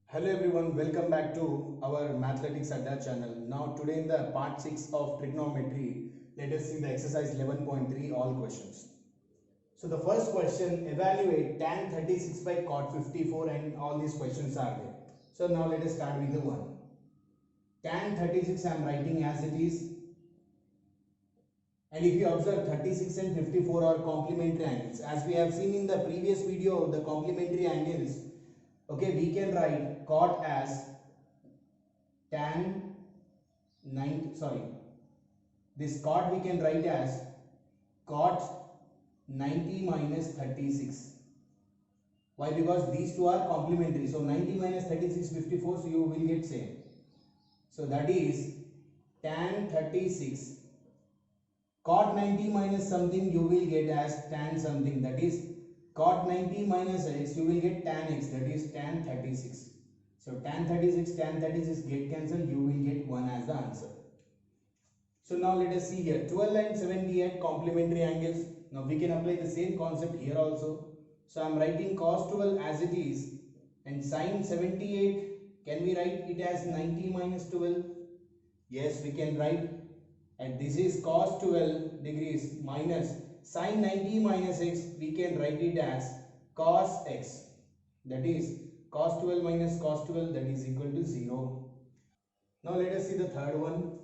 Hello everyone, welcome back to our Mathletics Adda channel. Now today in the part 6 of trigonometry, let us see the exercise 11.3 all questions. So the first question, evaluate tan 36 by cot 54 and all these questions are there. So now let us start with the one. Tan 36 I am writing as it is, and if you observe 36 and 54 are complementary angles. As we have seen in the previous video, the complementary angles, okay, we can write cot as tan 90, this cot we can write as cot 90 minus 36. Why? Because these two are complementary. So 90 minus 36 54, so you will get same. So that is tan 36. Cot 90 minus something you will get as tan something, that is cot 90 minus x, you will get tan x, that is tan 36. So tan 36 get cancelled, you will get 1 as the answer. So now let us see here, 12 and 78 complementary angles. Now we can apply the same concept here also. So I am writing cos 12 as it is, and sin 78, can we write it as 90 minus 12? Yes, we can write. And this is cos 12 degrees minus sin 90 minus x, we can write it as cos x, that is cos 12 minus cos 12, that is equal to 0. Now let us see the third one.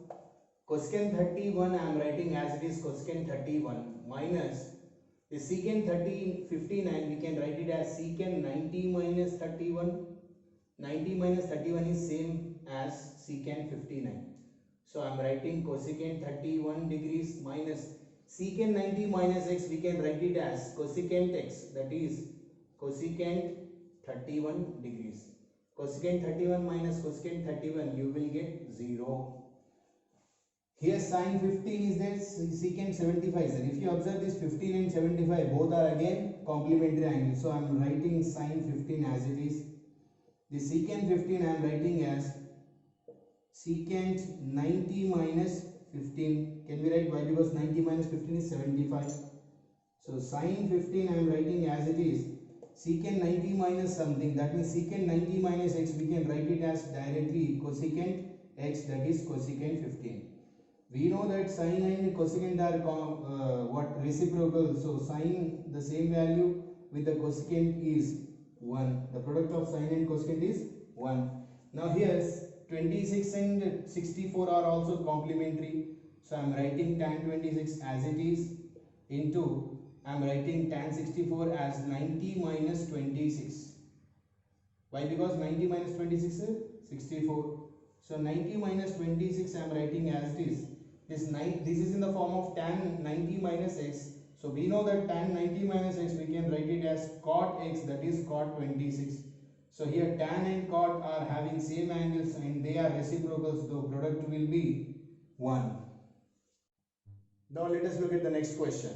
Cosecant 31 I am writing as it is cosecant 31 minus the secant 59, we can write it as secant 90 minus 31. 90 minus 31 is same as secant 59. So I am writing cosecant 31 degrees minus secant 90 minus x, we can write it as cosecant x, that is cosecant 31 degrees. Cosecant 31 minus cosecant 31, you will get 0. Here sin 15 is there, secant 75 is there. If you observe this 15 and 75, both are again complementary angles. So I am writing sin 15 as it is. The secant 15 I am writing as secant 90 minus 15. Can we write why? Because 90 minus 15 is 75. So sin 15 I am writing as it is secant 90 minus something, that means secant 90 minus x, we can write it as directly cosecant x, that is cosecant 15. We know that sin and cosecant are reciprocal. So sin the same value with the cosecant is 1. The product of sin and cosecant is 1. Now here 26 and 64 are also complementary. So I am writing tan 26 as it is into, I am writing tan 64 as 90 minus 26. Why? Because 90 minus 26 is 64. So 90 minus 26 I am writing as it is. This is in the form of tan 90 minus x. So we know that tan 90 minus x, we can write it as cot x, that is cot 26. So here tan and cot are having same angles and they are reciprocals, so product will be 1. Now let us look at the next question.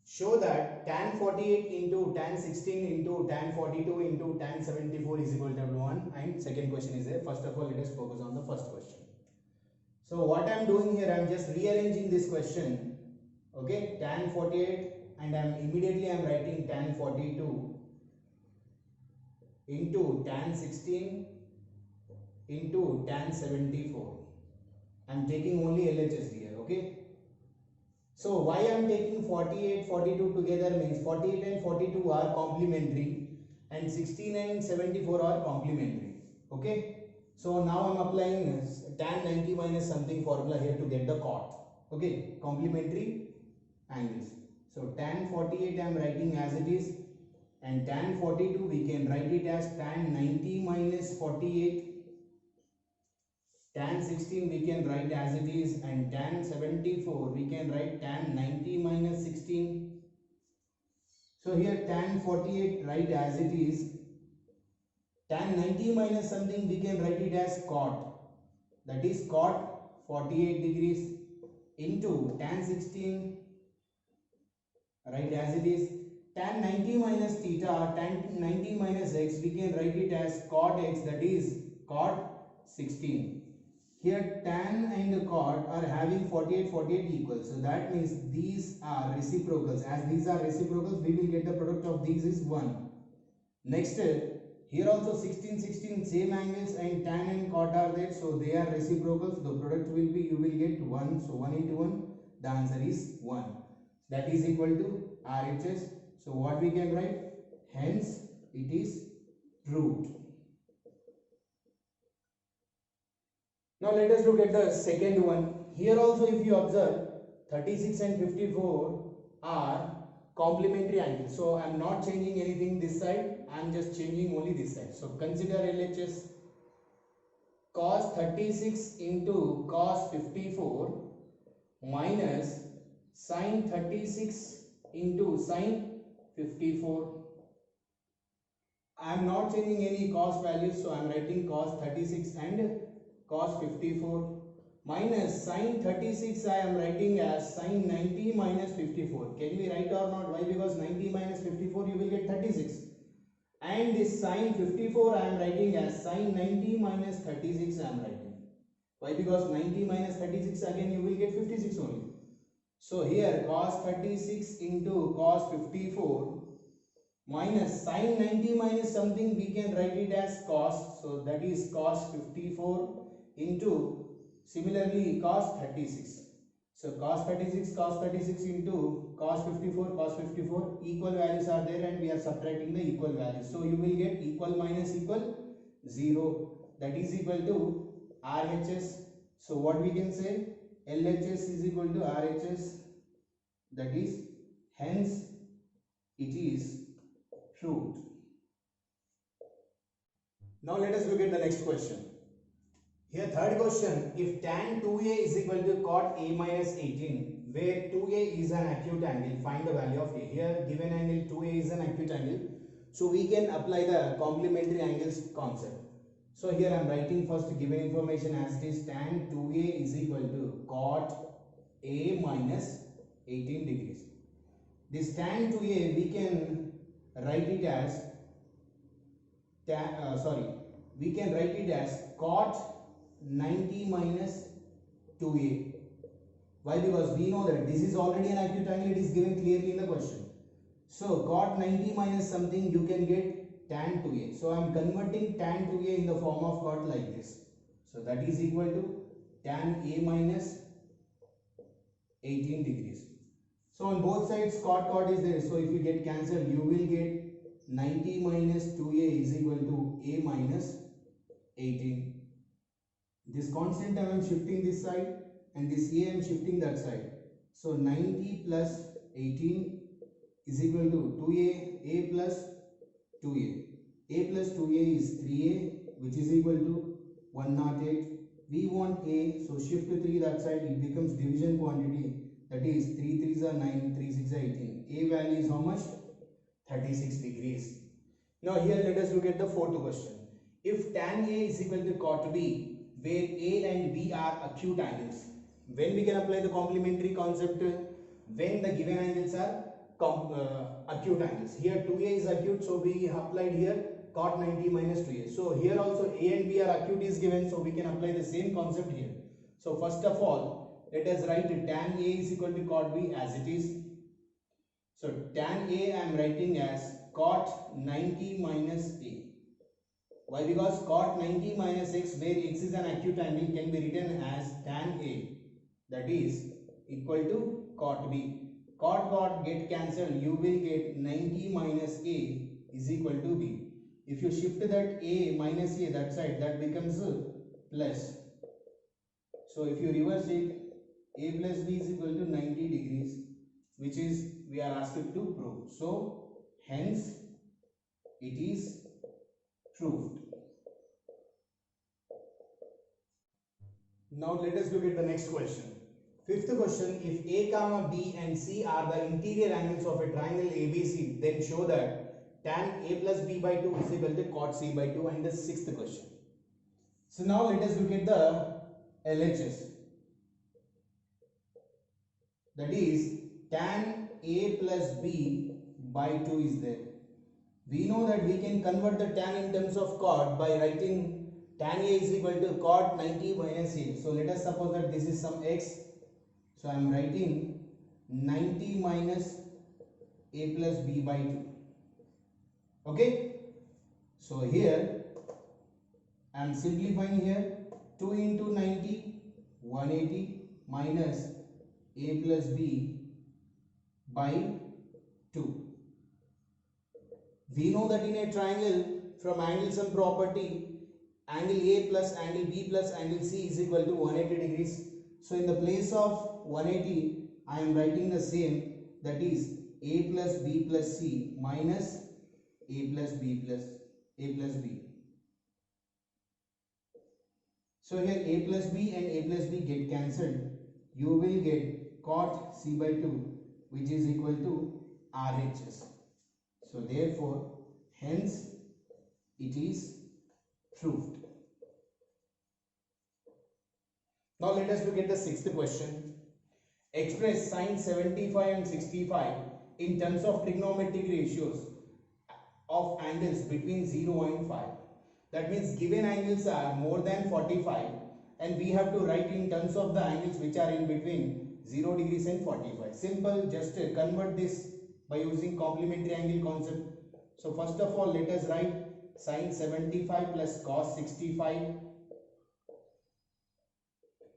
Show that tan 48 into tan 16 into tan 42 into tan 74 is equal to 1, and second question is there. First of all, let us focus on the first question. So what I am doing here, I am just rearranging this question. Okay, tan 48, and I am writing tan 42 into tan 16 into tan 74. I am taking only LHS here. Okay. So why I am taking 48, 42 together means 48 and 42 are complementary and 16 and 74 are complementary. Okay. So now I am applying tan 90 minus something formula here to get the cot. Okay. Complementary angles. So tan 48 I am writing as it is, and tan 42 we can write it as tan 90 minus 48. Tan 16 we can write as it is, and tan 74 we can write tan 90 minus 16. So here tan 48 write as it is, tan 90 minus something we can write it as cot, that is cot 48 degrees into tan 16 write as it is, tan 90 minus theta, tan 90 minus x, we can write it as cot x, that is cot 16. Here tan and cot are having 48 equal. So that means these are reciprocals. As these are reciprocals, we will get the product of these is 1. Next, Here also 16, 16 same angles, and tan and cot are there, so they are reciprocal. So the product will be, you will get 1. So 1 into 1, the answer is 1. That is equal to RHS. So what we can write? Hence it is proved. Now let us look at the second one. Here also if you observe, 36 and 54 are complementary angles. So I am not changing anything this side, I am just changing only this side. So consider LHS. Cos 36 into cos 54 minus sin 36 into sin 54. I am not changing any cos values, so I am writing cos 36 and cos 54 minus sin 36 I am writing as sin 90 minus 54. Can we write or not? Why? Because 90 minus 54 you will get 36. And this sin 54 I am writing as sin 90 minus 36 I am writing. Why? Because 90 minus 36 again you will get 56 only. So here cos 36 into cos 54 minus sin 90 minus something, we can write it as cos. So that is cos 54 into similarly cos 36. So cos 36 into cos 54, equal values are there and we are subtracting the equal values. So you will get equal minus equal 0. That is equal to RHS. So what we can say? LHS is equal to RHS. That is, hence it is proved. Now let us look at the next question. Here third question, if tan 2a is equal to cot a minus 18, where 2a is an acute angle, find the value of a. Here given angle 2a is an acute angle, so we can apply the complementary angles concept. So here I am writing first given information as it is, tan 2a is equal to cot a minus 18 degrees. This tan 2a we can write it as cot 90 minus 2a. Why? Because we know that this is already an acute angle, it is given clearly in the question. So cot 90 minus something, you can get tan 2a. So I am converting tan 2a in the form of cot like this. So that is equal to tan a minus 18 degrees. So on both sides cot is there. So if you get cancelled, you will get 90 minus 2a is equal to a minus 18. This constant I am shifting this side and this a I am shifting that side. So 90 plus 18 is equal to 2a, a plus 2a. A plus 2a is 3a, which is equal to 108. We want a, so shift 3 that side, it becomes division quantity. That is 3 3s are 9, 3 6 are 18. A value is how much? 36 degrees. Now here let us look at the fourth question. If tan A is equal to cot B, where A and B are acute angles, when we can apply the complementary concept? When the given angles are acute angles. Here 2A is acute, so we applied here cot 90 minus 2A. So here also A and B are acute is given, so we can apply the same concept here. So first of all, let us write tan A is equal to cot B as it is. So tan A I am writing as cot 90 minus A. Why? Because cot 90 minus x, where x is an acute angle, can be written as tan A, that is equal to cot B. Cot get cancelled, you will get 90 minus A is equal to B. If you shift that A minus A that side, that becomes plus. So if you reverse it, A plus B is equal to 90 degrees, which is we are asked to prove. So hence it is proved. Now let us look at the next question. Fifth question, if A comma B and C are the interior angles of a triangle ABC, then show that tan A plus B by 2 is equal to cot C by 2. And the sixth question. So now let us look at the LHS. That is tan A plus B by 2 is there. We know that we can convert the tan in terms of cot by writing tan A is equal to cot 90 minus A. So let us suppose that this is some x. So I am writing 90 minus A plus B by 2. Okay. So here I am simplifying here. 2 into 90, 180 minus a plus b by 2. We know that in a triangle, from angle sum property, angle A plus angle B plus angle C is equal to 180 degrees. So in the place of 180, I am writing the same, that is A plus B plus C minus A plus B plus A plus B. So here A plus B and A plus B get cancelled. You will get cot C by 2, which is equal to RHS. So therefore, hence it is proved. Now let us look at the sixth question. Express sine 75 and 65 in terms of trigonometric ratios of angles between 0 and 5. That means given angles are more than 45 and we have to write in terms of the angles which are in between 0 degrees and 45. Simple, just convert this by using complementary angle concept. So first of all, let us write sine 75 plus cos 65.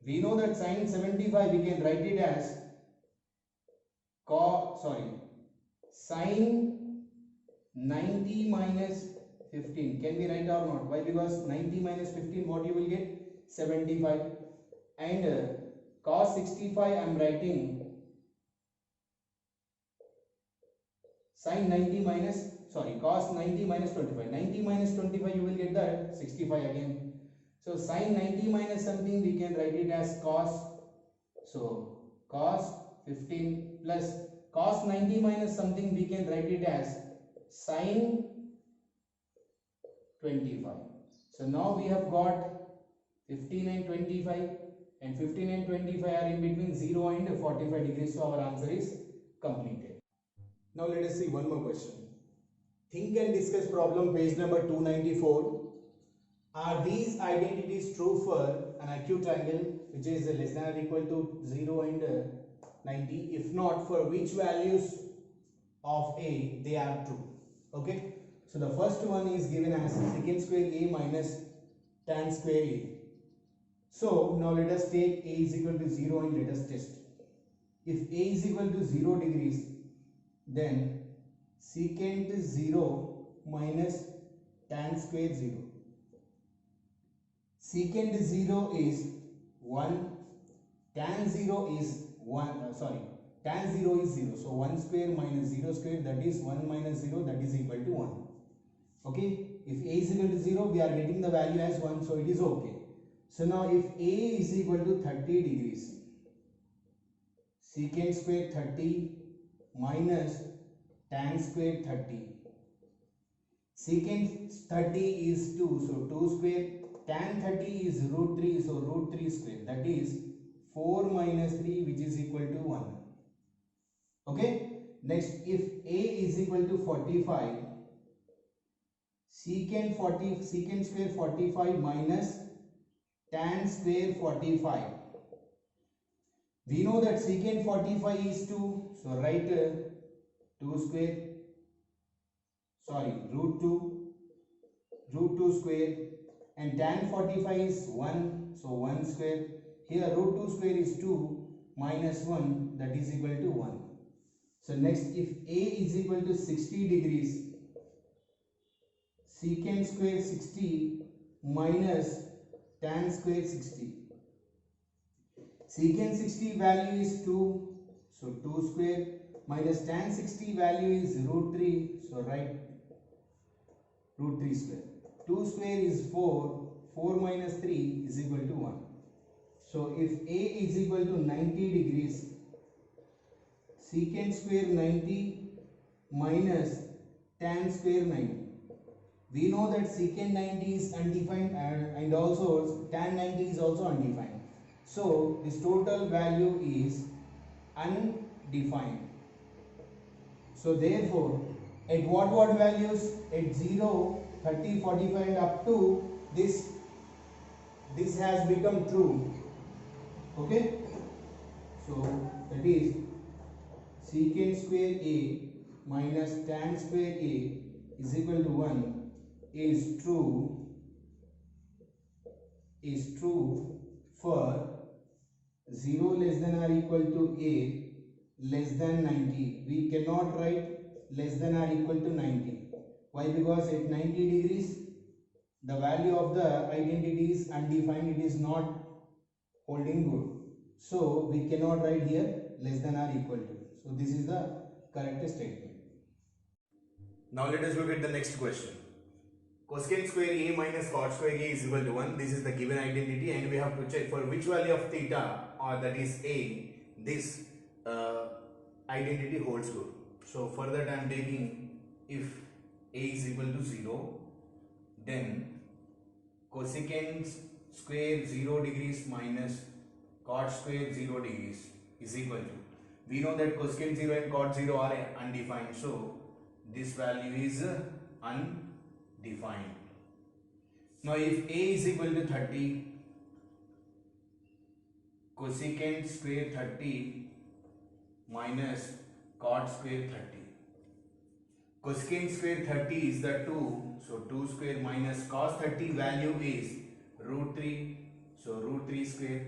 We know that sine 75 we can write it as sine 90 minus 15. Can we write or not? Why? Because 90 minus 15, what you will get? 75. And cos 65 I am writing cos 90 minus 25. 90 minus 25 you will get the 65 again. So sin 90 minus something we can write it as cos. So cos 15 plus cos 90 minus something we can write it as sin 25. So now we have got 15 and 25, and 15 and 25 are in between 0 and 45 degrees. So our answer is completed. Now let us see one more question. Think and discuss problem page number 294. Are these identities true for an acute triangle which is less than or equal to 0 and 90? If not, for which values of A they are true? Okay. So the first one is given as secant square A minus tan square A. So now let us take A is equal to 0 and let us test. If A is equal to 0 degrees, then secant 0 minus tan square 0. Secant 0 is 1, tan 0 is 1, tan 0 is 0. So 1 square minus 0 square, that is 1 minus 0, that is equal to 1. Okay, if A is equal to 0, we are getting the value as 1, so it is okay. So now if A is equal to 30 degrees, secant square 30 minus tan square 30. Secant 30 is 2, so 2 square, tan 30 is root 3, so root 3 square, that is 4 minus 3, which is equal to 1. Okay, next if A is equal to 45, secant square 45 minus tan square 45. We know that secant 45 is 2, so write 2 square, root 2 square, and tan 45 is 1, so 1 square. Here root 2 square is 2 minus 1, that is equal to 1. So next, if A is equal to 60 degrees, secant square 60 minus tan square 60. Secant 60 value is 2, so 2 square, minus tan 60 value is root 3, so write root 3 square. 2 square is 4, 4 minus 3 is equal to 1. So if A is equal to 90 degrees, secant square 90 minus tan square 90. We know that secant 90 is undefined and also tan 90 is also undefined. So this total value is undefined. So therefore, at what values? At 0, 30, 45 and up to this has become true. Okay. So that is secant square A minus tan square A is equal to 1 is true for 0 less than or equal to a less than 90. We cannot write less than or equal to 90. Why? Because at 90 degrees the value of the identity is undefined, it is not holding good. So we cannot write here less than or equal to. So this is the correct statement. Now let us look at the next question. Cosecant square A minus cot square A is equal to 1. This is the given identity and we have to check for which value of theta, or that is A, this identity holds good. So for that I am taking, if A is equal to 0, then cosecant square 0 degrees minus cot square 0 degrees is equal to, we know that cosecant 0 and cot 0 are undefined, so this value is undefined. Now if A is equal to 30, cosecant square 30 minus cot square 30. Cosecant square 30 is the 2, so 2 square minus cos 30 value is root 3, so root 3 square.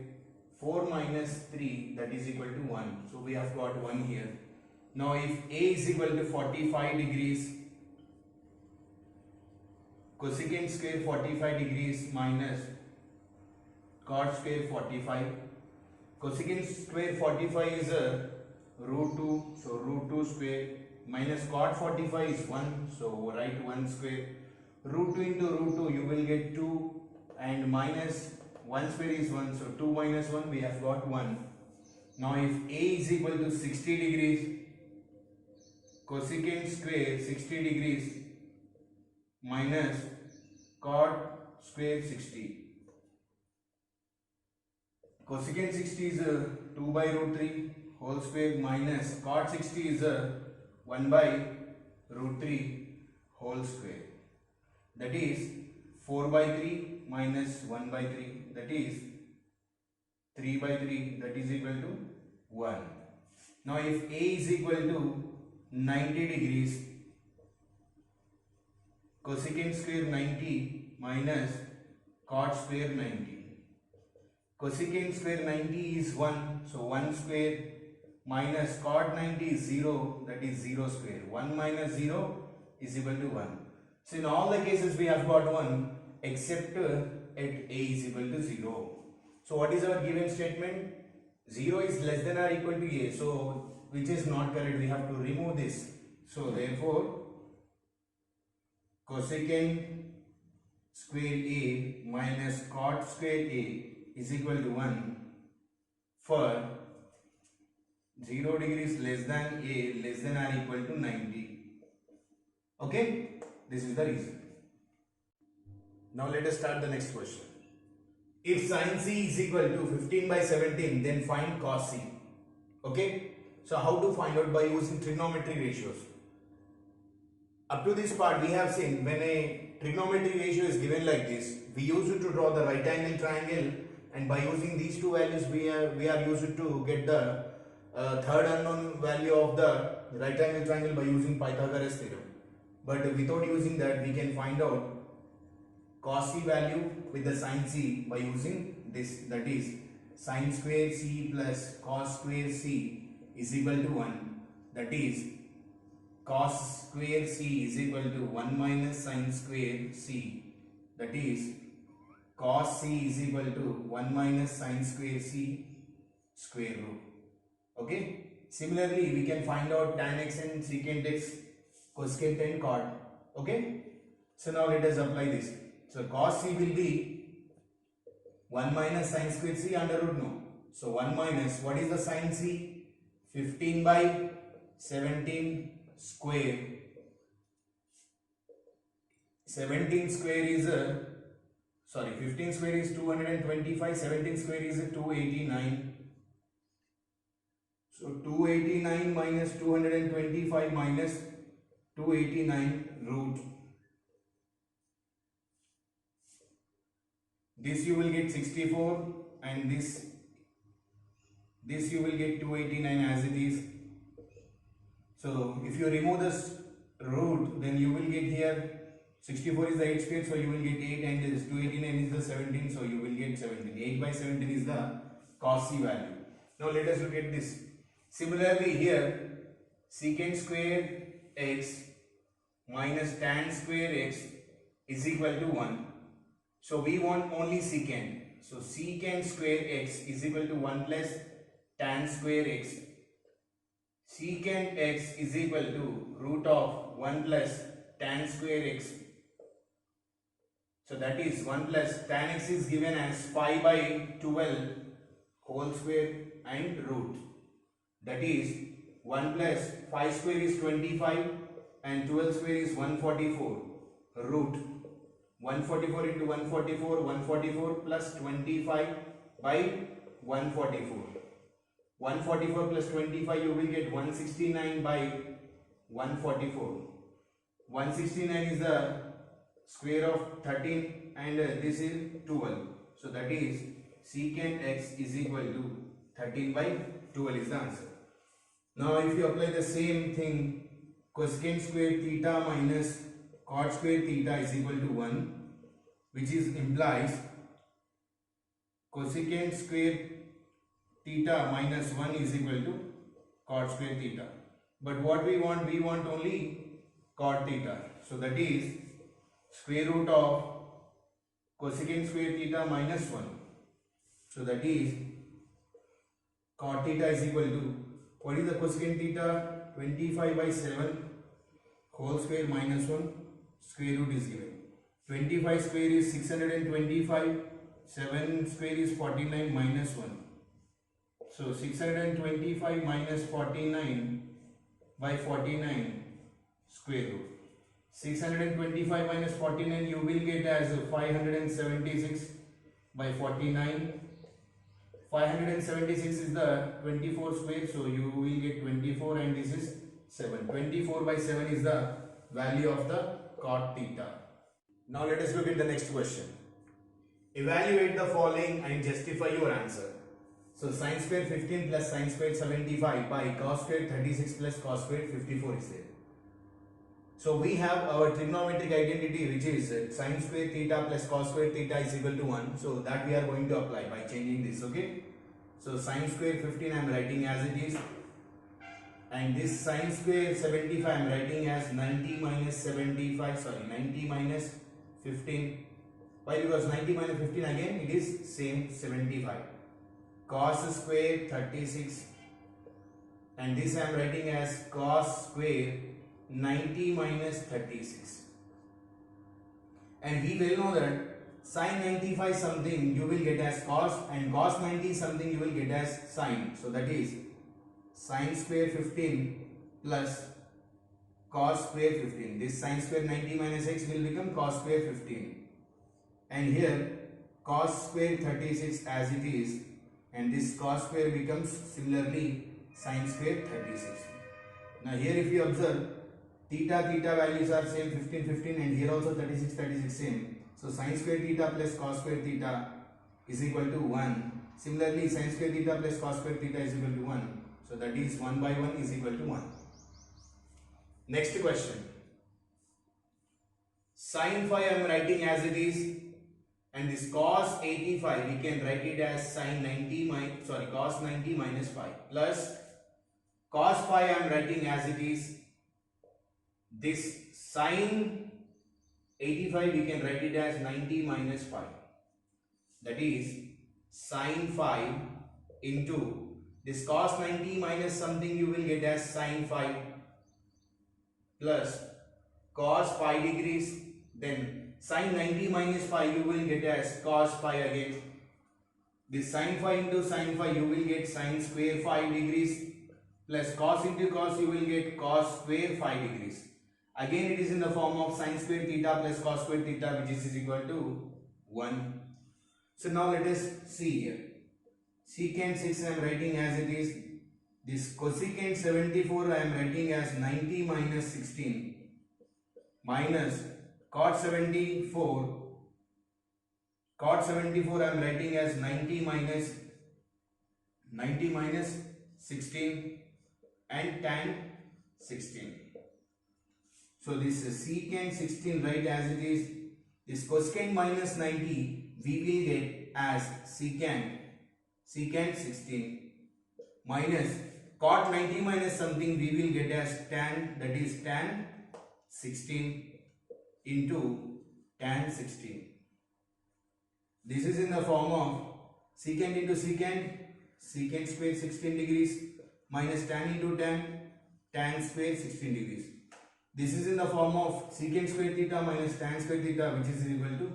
4 minus 3, that is equal to 1, so we have got 1 here. Now if A is equal to 45 degrees, cosecant square 45 degrees minus cot square 45. Cosecant square 45 is a root 2, so root 2 square minus cot 45 is 1, so write 1 square. Root 2 into root 2 you will get 2, and minus 1 square is 1, so 2 minus 1 we have got 1. Now if A is equal to 60 degrees, cosecant square 60 degrees minus cot square 60. Cosecant 60 is 2 by root 3 whole square minus cot 60 is 1 by root 3 whole square. That is 4 by 3 minus 1 by 3, that is 3 by 3, that is equal to 1. Now if A is equal to 90 degrees, cosecant square 90 minus cot square 90. Cosecant square 90 is 1, so 1 square minus cot 90 is 0, that is 0 square. 1 minus 0 is equal to 1. So in all the cases we have got 1 except at A is equal to 0. So what is our given statement? 0 is less than or equal to A, so which is not correct, we have to remove this. So therefore cosecant square A minus cot square A is equal to 1 for 0 degrees less than A less than or equal to 90. Okay, this is the reason. Now let us start the next question. If sin C is equal to 15 by 17, then find cos C. Okay, so how to find out? By using trigonometry ratios. Up to this part we have seen when a trigonometry ratio is given like this, we use it to draw the right angle triangle, and by using these two values we are used to get the third unknown value of the right angle triangle by using Pythagoras theorem. But without using that we can find out cos C value with the sin C by using this, that is sin square C plus cos square C is equal to 1, that is cos square C is equal to 1 minus sin square C, that is cos C is equal to 1 minus sin square C square root. Okay, similarly we can find out tan x and secant x, cosecant and cot. Okay, so now let us apply this. So cos C will be 1 minus sin square C under root, no. So 1 minus, what is the sin C? 15 by 17 square. 17 square is 15 square is 225, 17 square is 289. So 289 minus 225 minus 289 root. This you will get 64 and this you will get 289 as it is. So if you remove this root, then you will get here 64 is the 8 square, so you will get 8, and this 289 is the 17, so you will get 17. 8 by 17 is the cos C value. Now let us look at this. Similarly here, secant square x minus tan square x is equal to 1. So we want only secant. So secant square x is equal to 1 plus tan square x. Secant x is equal to root of 1 plus tan square x. So that is 1 plus tan x is given as 5 by 12 whole square and root. That is 1 plus 5 square is 25 and 12 square is 144. Root 144 into 144, 144 plus 25 by 144. 144 plus 25 you will get 169 by 144. 169 is the square of 13 and this is 12. So that is secant x is equal to 13 by 12 is the answer. Now if you apply the same thing, cosecant square theta minus cot square theta is equal to 1, which is implies cosecant square theta minus 1 is equal to cot square theta. But what we want only cot theta. So that is square root of cosecant square theta minus 1. So that is cot theta is equal to, what is the cosecant theta? 25 by 7 whole square minus 1, square root is given. 25 square is 625, 7 square is 49 minus 1. So 625 minus 49 by 49 square root. 625 minus 49 you will get as 576 by 49. 576 is the 24 square, so you will get 24 and this is 7. 24 by 7 is the value of the cot theta. Now let us look at the next question. Evaluate the following and justify your answer. So sin square 15 plus sin square 75 by cos square 36 plus cos square 54 is there. So we have our trigonometric identity, which is sin square theta plus cos square theta is equal to 1. So that we are going to apply by changing this, okay. So sin square 15 I am writing as it is, and this sin square 75 I am writing as 90 minus 75, sorry 90 minus 15. Why? Because 90 minus 15 again it is same 75. Cos square 36, and this I am writing as cos square 90 minus 36. And we will know that sin 95 something you will get as cos, and cos 90 something you will get as sin. So that is sin square 15 plus cos square 15. This sin square 90 minus x will become cos square 15. And here cos square 36 as it is, and this cos square becomes similarly sin square 36. Now here if you observe, theta values are same 15 and here also 36 same. So sin square theta plus cos square theta is equal to 1. Similarly sin square theta plus cos square theta is equal to 1. So that is 1 by 1 is equal to 1. Next question. Sin phi I am writing as it is, and this cos 85 we can write it as cos 90 minus phi, plus cos phi I am writing as it is. This sin 85 we can write it as 90 minus phi. That is sin phi into this cos 90 minus something you will get as sin phi, plus cos phi degrees, then sin 90 minus phi you will get as cos phi again. This sin phi into sin phi you will get sin square phi degrees, plus cos into cos you will get cos square phi degrees. Again it is in the form of sin square theta plus cos square theta, which is equal to 1. So now let us see here. Secant 6 I am writing as it is. This cosecant 74 I am writing as 90 minus 16 minus cot 74. Cot 74 I am writing as 90 minus 16 and tan 16. So this secant 16 write as it is. This cosecant minus 90 we will get as secant 16 minus cot 90 minus something we will get as tan, that is tan 16 into tan 16. This is in the form of secant into secant, secant square 16 degrees minus tan into tan, tan square 16 degrees. This is in the form of secant square theta minus tan square theta, which is equal to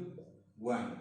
1.